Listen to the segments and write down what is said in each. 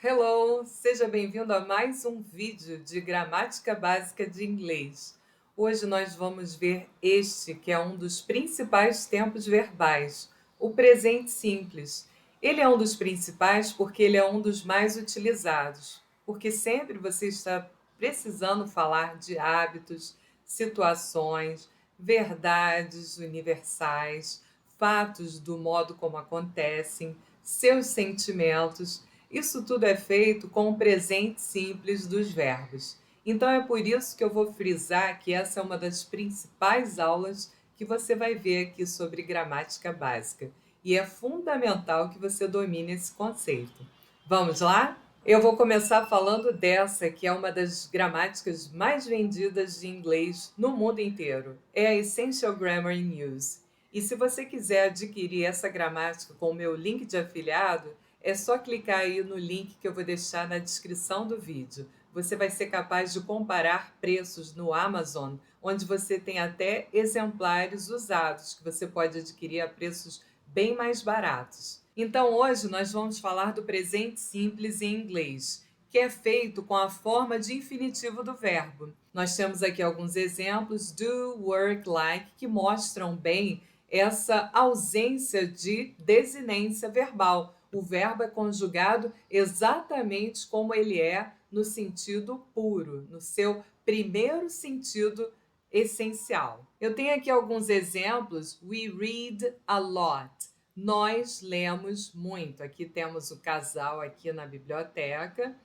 Hello, seja bem-vindo a mais um vídeo de gramática básica de inglês. Hoje nós vamos ver este, que é um dos principais tempos verbais, o presente simples. Ele é um dos principais porque ele é um dos mais utilizados, porque sempre você está precisando falar de hábitos, situações, verdades universais, fatos do modo como acontecem, seus sentimentos. Isso tudo é feito com o presente simples dos verbos. Então é por isso que eu vou frisar que essa é uma das principais aulas que você vai ver aqui sobre gramática básica. E é fundamental que você domine esse conceito. Vamos lá? Eu vou começar falando dessa, que é uma das gramáticas mais vendidas de inglês no mundo inteiro. É a Essential Grammar in Use. E se você quiser adquirir essa gramática com o meu link de afiliado, é só clicar aí no link que eu vou deixar na descrição do vídeo. Você vai ser capaz de comparar preços no Amazon, onde você tem até exemplares usados que você pode adquirir a preços bem mais baratos. Então, hoje nós vamos falar do presente simples em inglês, que é feito com a forma de infinitivo do verbo. Nós temos aqui alguns exemplos, do, work, like, que mostram bem essa ausência de desinência verbal. O verbo é conjugado exatamente como ele é no sentido puro, no seu primeiro sentido essencial. Eu tenho aqui alguns exemplos. We read a lot. Nós lemos muito. Aqui temos o casal aqui na biblioteca.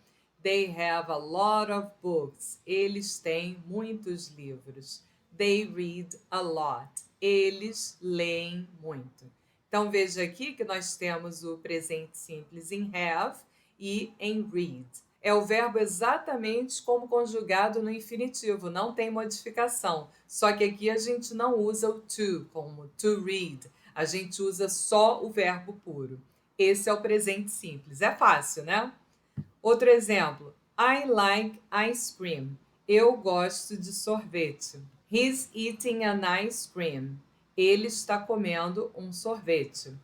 They have a lot of books. Eles têm muitos livros. They read a lot. Eles leem muito. Então, veja aqui que nós temos o presente simples em have e em read. É o verbo exatamente como conjugado no infinitivo, não tem modificação. Só que aqui a gente não usa o to, como to read. A gente usa só o verbo puro. Esse é o presente simples. É fácil, né? Outro exemplo. I like ice cream. Eu gosto de sorvete. He's eating an ice cream. Ele está comendo um sorvete.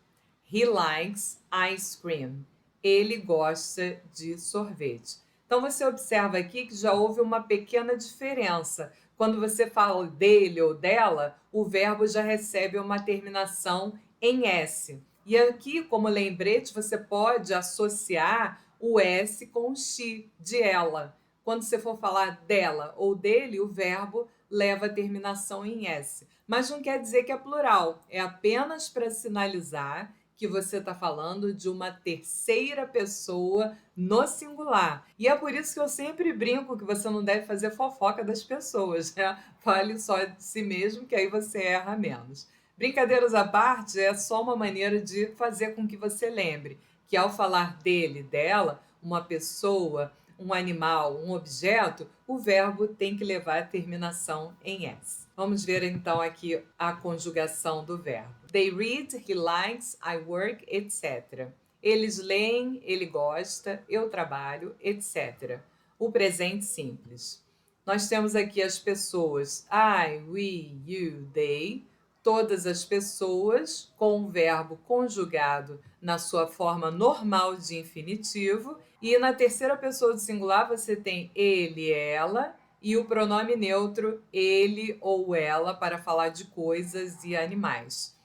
He likes ice cream. Ele gosta de sorvete. Então você observa aqui que já houve uma pequena diferença. Quando você fala dele ou dela, o verbo já recebe uma terminação em S. E aqui, como lembrete, você pode associar o S com o she, de ela. Quando você for falar dela ou dele, o verbo leva a terminação em S. Mas não quer dizer que é plural, é apenas para sinalizar que você está falando de uma terceira pessoa no singular. E é por isso que eu sempre brinco que você não deve fazer fofoca das pessoas, né? Fale só de si mesmo, que aí você erra menos. Brincadeiras à parte, é só uma maneira de fazer com que você lembre que ao falar dele, dela, uma pessoa, um animal, um objeto, o verbo tem que levar a terminação em S. Vamos ver então aqui a conjugação do verbo. They read, he likes, I work, etc. Eles leem, ele gosta, eu trabalho, etc. O presente simples. Nós temos aqui as pessoas I, we, you, they. Todas as pessoas com o verbo conjugado na sua forma normal de infinitivo. E na terceira pessoa do singular você tem ele, ela e o pronome neutro ele ou ela para falar de coisas e animais.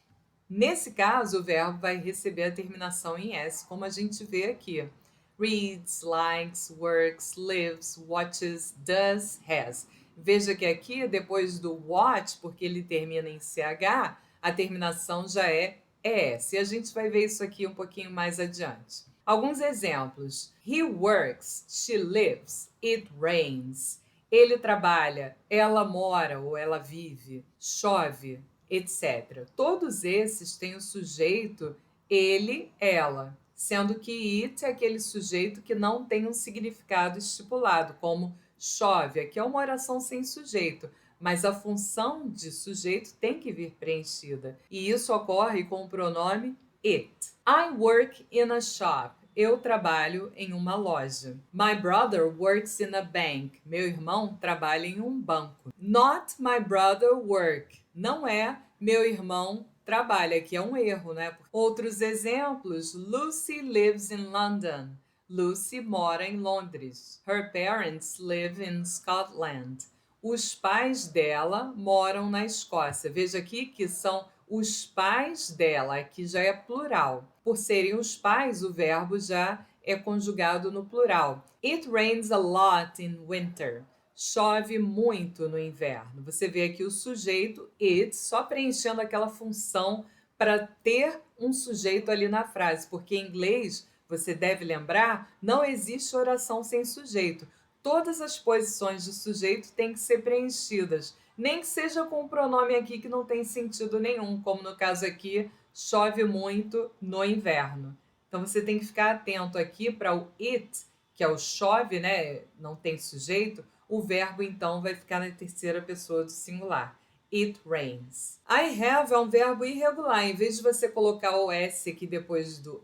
Nesse caso, o verbo vai receber a terminação em S, como a gente vê aqui. Reads, likes, works, lives, watches, does, has. Veja que aqui, depois do watch, porque ele termina em CH, a terminação já é ES. E a gente vai ver isso aqui um pouquinho mais adiante. Alguns exemplos. He works, she lives, it rains. Ele trabalha, ela mora ou ela vive, chove, etc. Todos esses têm o sujeito ele, ela, sendo que it é aquele sujeito que não tem um significado estipulado, como chove. Aqui é uma oração sem sujeito, mas a função de sujeito tem que vir preenchida, e isso ocorre com o pronome it. I work in a shop. Eu trabalho em uma loja. My brother works in a bank. Meu irmão trabalha em um banco. Not my brother work. Não é meu irmão trabalha, que é um erro, né? Outros exemplos. Lucy lives in London. Lucy mora em Londres. Her parents live in Scotland. Os pais dela moram na Escócia. Veja aqui que são os pais dela, aqui já é plural. Por serem os pais, o verbo já é conjugado no plural. It rains a lot in winter. Chove muito no inverno. Você vê aqui o sujeito it, só preenchendo aquela função para ter um sujeito ali na frase, porque em inglês, você deve lembrar, não existe oração sem sujeito. Todas as posições de sujeito têm que ser preenchidas, nem que seja com um pronome aqui que não tem sentido nenhum, como no caso aqui, chove muito no inverno. Então você tem que ficar atento aqui para o it, que é o chove, né? Não tem sujeito, o verbo então vai ficar na terceira pessoa do singular. It rains. I have é um verbo irregular. Em vez de você colocar o S aqui depois do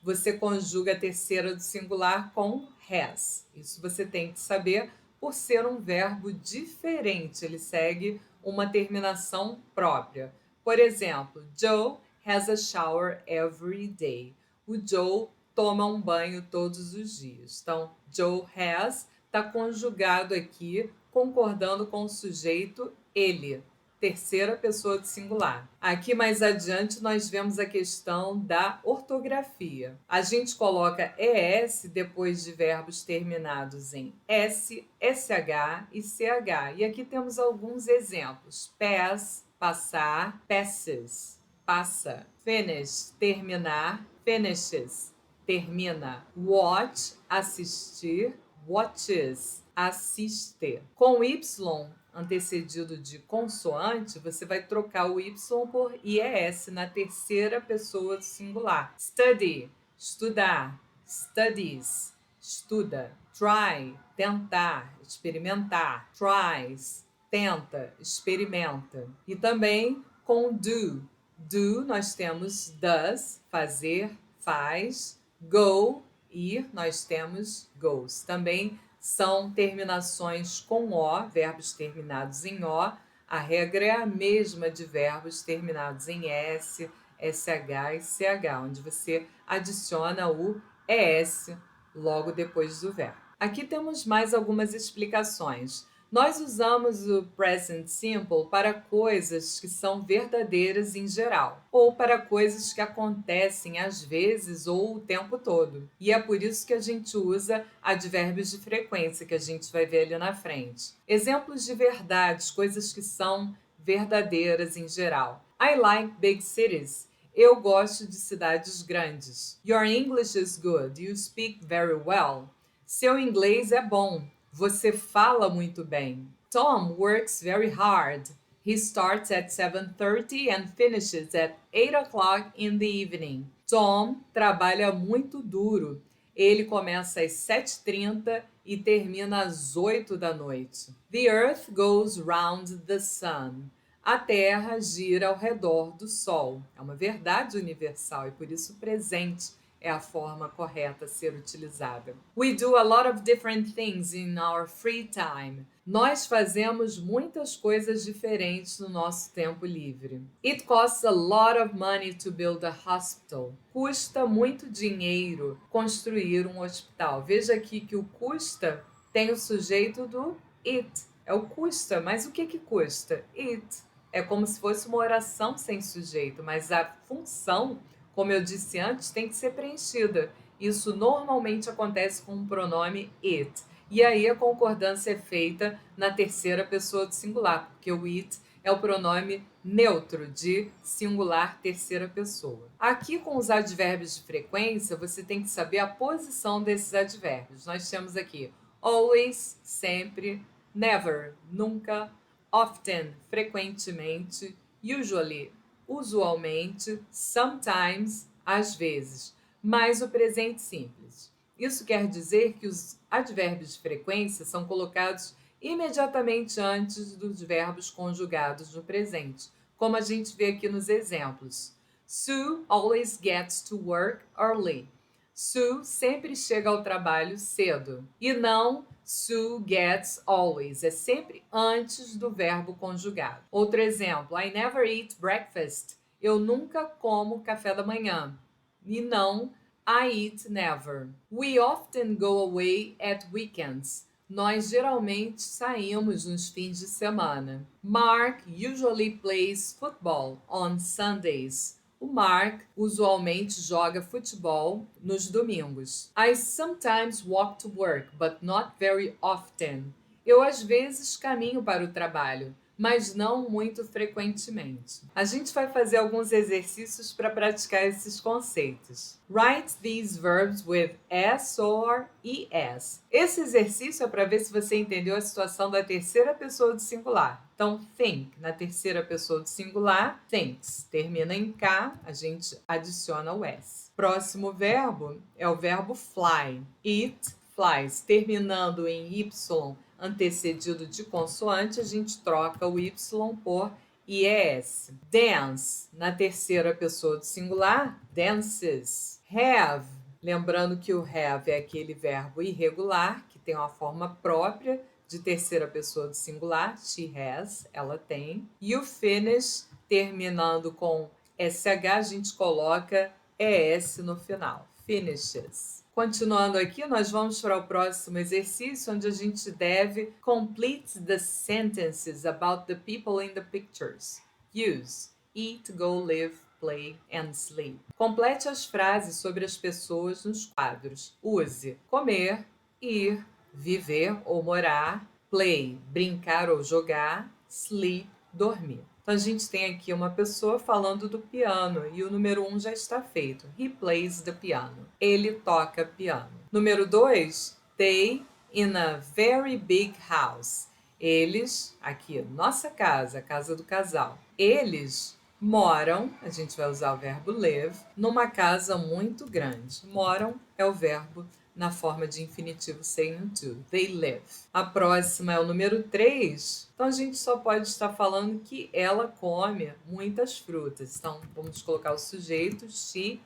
você conjuga a terceira do singular com has. Isso você tem que saber por ser um verbo diferente. Ele segue uma terminação própria. Por exemplo, Joe has a shower every day. O Joe toma um banho todos os dias. Então, Joe has está conjugado aqui, concordando com o sujeito ele, terceira pessoa do singular. Aqui mais adiante nós vemos a questão da ortografia. A gente coloca ES depois de verbos terminados em S, SH e CH. E aqui temos alguns exemplos. Pass, passar, passes, passa. Finish, terminar, finishes, termina. Watch, assistir, watches, assiste. Com Y antecedido de consoante, você vai trocar o Y por IES na terceira pessoa do singular. Study, estudar. Studies, estuda. Try, tentar, experimentar. Tries, tenta, experimenta. E também com do. Do, nós temos does, fazer, faz. Go, ir, nós temos goes. Também são terminações com O, verbos terminados em O. A regra é a mesma de verbos terminados em S, SH e CH, onde você adiciona o ES logo depois do verbo. Aqui temos mais algumas explicações. Nós usamos o present simple para coisas que são verdadeiras em geral, ou para coisas que acontecem às vezes ou o tempo todo. E é por isso que a gente usa advérbios de frequência, que a gente vai ver ali na frente. Exemplos de verdades, coisas que são verdadeiras em geral. I like big cities. Eu gosto de cidades grandes. Your English is good. You speak very well. Seu inglês é bom. Você fala muito bem. Tom works very hard. He starts at 7:30 and finishes at 8 o'clock in the evening. Tom trabalha muito duro. Ele começa às 7h30 e termina às 8 da noite. The earth goes round the sun. A Terra gira ao redor do Sol. É uma verdade universal e por isso presente é a forma correta a ser utilizada. We do a lot of different things in our free time. Nós fazemos muitas coisas diferentes no nosso tempo livre. It costs a lot of money to build a hospital. Custa muito dinheiro construir um hospital. Veja aqui que o custa tem o sujeito do it. É o custa, mas o que custa? It. É como se fosse uma oração sem sujeito, mas a função, como eu disse antes, tem que ser preenchida. Isso normalmente acontece com um pronome it. E aí a concordância é feita na terceira pessoa do singular, porque o it é o pronome neutro de singular terceira pessoa. Aqui com os advérbios de frequência, você tem que saber a posição desses advérbios. Nós temos aqui always, sempre, never, nunca, often, frequentemente, usually, usualmente, sometimes, às vezes, mais o presente simples. Isso quer dizer que os advérbios de frequência são colocados imediatamente antes dos verbos conjugados no presente, como a gente vê aqui nos exemplos. Sue always gets to work early. Sue sempre chega ao trabalho cedo. E não Sue gets always. É sempre antes do verbo conjugado. Outro exemplo. I never eat breakfast. Eu nunca como café da manhã. E não I eat never. We often go away at weekends. Nós geralmente saímos nos fins de semana. Mark usually plays football on Sundays. O Mark usualmente joga futebol nos domingos. I sometimes walk to work, but not very often. Eu às vezes caminho para o trabalho, mas não muito frequentemente. A gente vai fazer alguns exercícios para praticar esses conceitos. Write these verbs with S or ES. Esse exercício é para ver se você entendeu a situação da terceira pessoa do singular. Então, think, na terceira pessoa do singular, thinks. Termina em K, a gente adiciona o S. Próximo verbo é o verbo fly. It flies. Terminando em Y, antecedido de consoante, a gente troca o Y por IES. Dance, na terceira pessoa do singular, dances. Have, lembrando que o have é aquele verbo irregular, que tem uma forma própria de terceira pessoa do singular, she has, ela tem. E o finish, terminando com SH, a gente coloca ES no final. Finishes. Continuando aqui, nós vamos para o próximo exercício, onde a gente deve complete the sentences about the people in the pictures. Use eat, go, live, play and sleep. Complete as frases sobre as pessoas nos quadros. Use comer, ir, viver ou morar, play, brincar ou jogar, sleep, dormir. Então, a gente tem aqui uma pessoa falando do piano e o número 1 já está feito. He plays the piano. Ele toca piano. Número 2, they in a very big house. Eles, aqui, nossa casa, a casa do casal. Eles moram, a gente vai usar o verbo live, numa casa muito grande. Moram é o verbo na forma de infinitivo saying to. They live. A próxima é o número 3. Então, a gente só pode estar falando que ela come muitas frutas. Então, vamos colocar o sujeito, she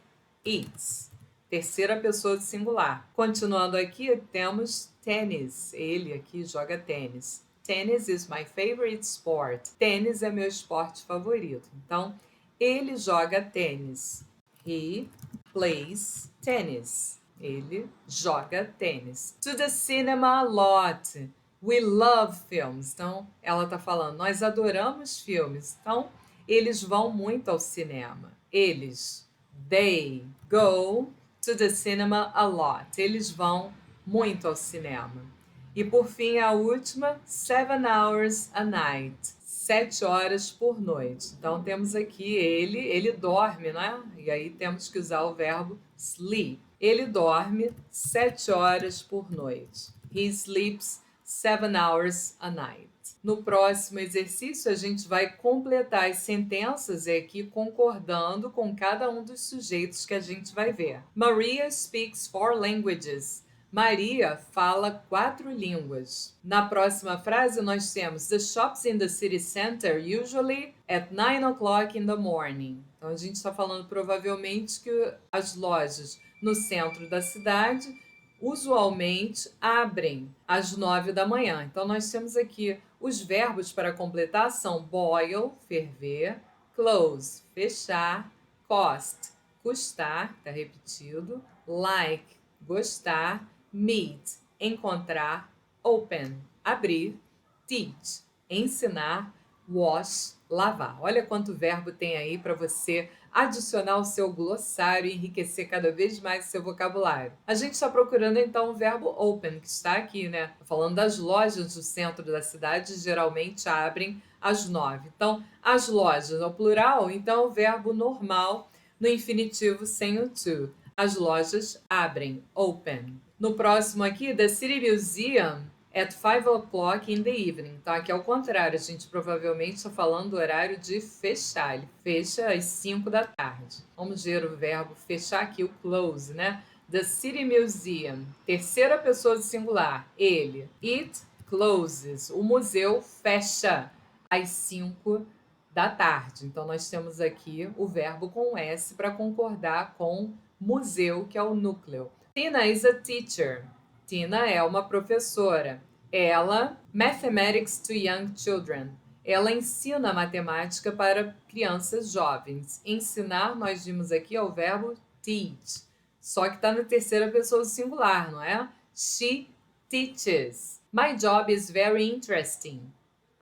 eats. Terceira pessoa do singular. Continuando aqui, temos tênis. Ele aqui joga tênis. Tennis is my favorite sport. Tênis é meu esporte favorito. Então, ele joga tênis. He plays tennis. Ele joga tênis. To the cinema a lot. We love films. Então, ela está falando, nós adoramos filmes. Então, eles vão muito ao cinema. Eles, they go to the cinema a lot. Eles vão muito ao cinema. E por fim, a última, 7 hours a night. 7 horas por noite. Então, temos aqui ele dorme, né? E aí temos que usar o verbo sleep. Ele dorme 7 horas por noite. He sleeps 7 hours a night. No próximo exercício, a gente vai completar as sentenças aqui concordando com cada um dos sujeitos que a gente vai ver. Maria speaks 4 languages. Maria fala 4 línguas. Na próxima frase, nós temos the shops in the city center usually at 9 o'clock in the morning. Então, a gente está falando provavelmente que as lojas no centro da cidade usualmente abrem às 9 da manhã. Então, nós temos aqui os verbos para completar são boil, ferver, close, fechar, cost, custar, está repetido, like, gostar, meet, encontrar, open, abrir, teach, ensinar, wash, lavar. Olha quanto verbo tem aí para você adicionar ao seu glossário e enriquecer cada vez mais o seu vocabulário. A gente está procurando então o verbo open, que está aqui, né? Falando das lojas do centro da cidade, geralmente abrem às 9. Então, as lojas ao plural, então o verbo normal no infinitivo sem o to. As lojas abrem, open. No próximo aqui, the City Museum at 5 o'clock in the evening. Então, aqui é o contrário. A gente provavelmente está falando do horário de fechar. Ele fecha às 5 da tarde. Vamos ver o verbo fechar aqui, o close, né? The City Museum. Terceira pessoa do singular. Ele. It closes. O museu fecha às 5 da tarde. Então, nós temos aqui o verbo com S para concordar com museu, que é o núcleo. Tina is a teacher. Tina é uma professora. Ela, mathematics to young children. Ela ensina matemática para crianças jovens. Ensinar, nós vimos aqui, é o verbo teach. só que está na terceira pessoa do singular, não é? She teaches. My job is very interesting.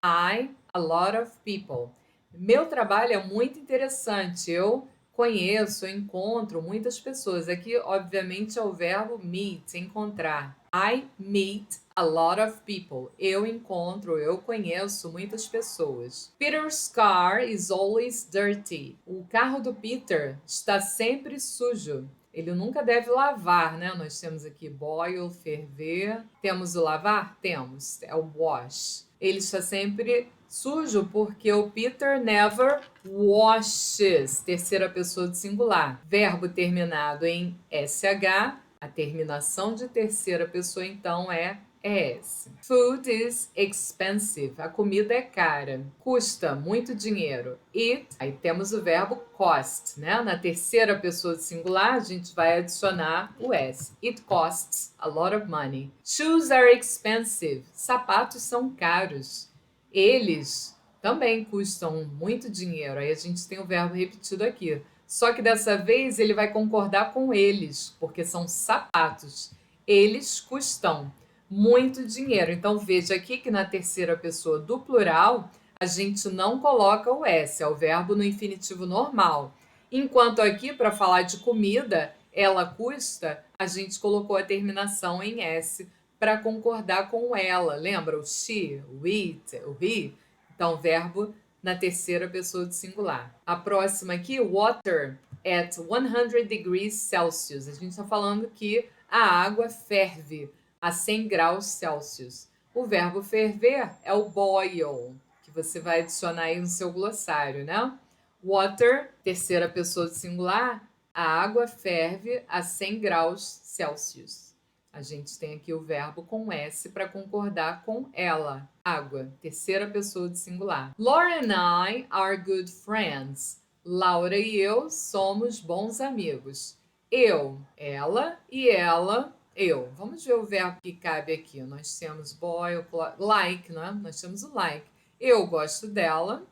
A lot of people. Meu trabalho é muito interessante. Eu conheço, eu encontro muitas pessoas. Aqui, obviamente, é o verbo meet, encontrar. I meet a lot of people. Eu encontro, eu conheço muitas pessoas. Peter's car is always dirty. O carro do Peter está sempre sujo. Ele nunca deve lavar, né? Nós temos aqui boil, ferver. Temos o lavar? Temos. É o wash. Ele está sempre sujo porque o Peter never washes. Terceira pessoa do singular. Verbo terminado em SH. A terminação de terceira pessoa, então, é ES. Food is expensive. A comida é cara. Custa muito dinheiro. It, aí temos o verbo cost, né? Na terceira pessoa do singular, a gente vai adicionar o S. It costs a lot of money. Shoes are expensive. Sapatos são caros. Eles também custam muito dinheiro. Aí a gente tem o verbo repetido aqui. Só que dessa vez ele vai concordar com eles, porque são sapatos. Eles custam muito dinheiro. Então veja aqui que na terceira pessoa do plural a gente não coloca o S, é o verbo no infinitivo normal. Enquanto aqui, para falar de comida, ela custa, a gente colocou a terminação em S para concordar com ela. Lembra o she, o it, o he? Então, verbo na terceira pessoa do singular. A próxima aqui, water at 100 degrees Celsius. A gente está falando que a água ferve a 100 graus Celsius. O verbo ferver é o boil, que você vai adicionar aí no seu glossário, né? Water, terceira pessoa do singular, a água ferve a 100 graus Celsius. A gente tem aqui o verbo com S para concordar com ela. Água, terceira pessoa do singular. Laura and I are good friends. Laura e eu somos bons amigos. Eu, ela e ela, eu. Vamos ver o verbo que cabe aqui. Nós temos boy, like, né? Nós temos o like. Eu gosto dela.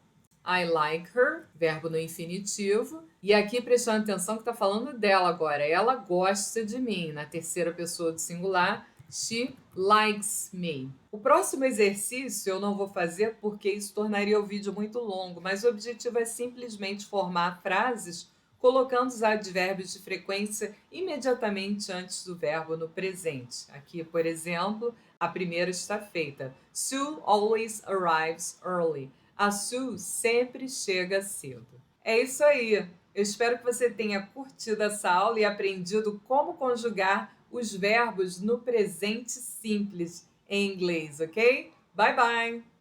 I like her, verbo no infinitivo. E aqui prestando atenção que está falando dela agora. Ela gosta de mim. Na terceira pessoa do singular, she likes me. O próximo exercício eu não vou fazer porque isso tornaria o vídeo muito longo, mas o objetivo é simplesmente formar frases colocando os advérbios de frequência imediatamente antes do verbo no presente. Aqui, por exemplo, a primeira está feita. Sue always arrives early. A Sue sempre chega cedo. É isso aí. Eu espero que você tenha curtido essa aula e aprendido como conjugar os verbos no presente simples em inglês, ok? Bye bye!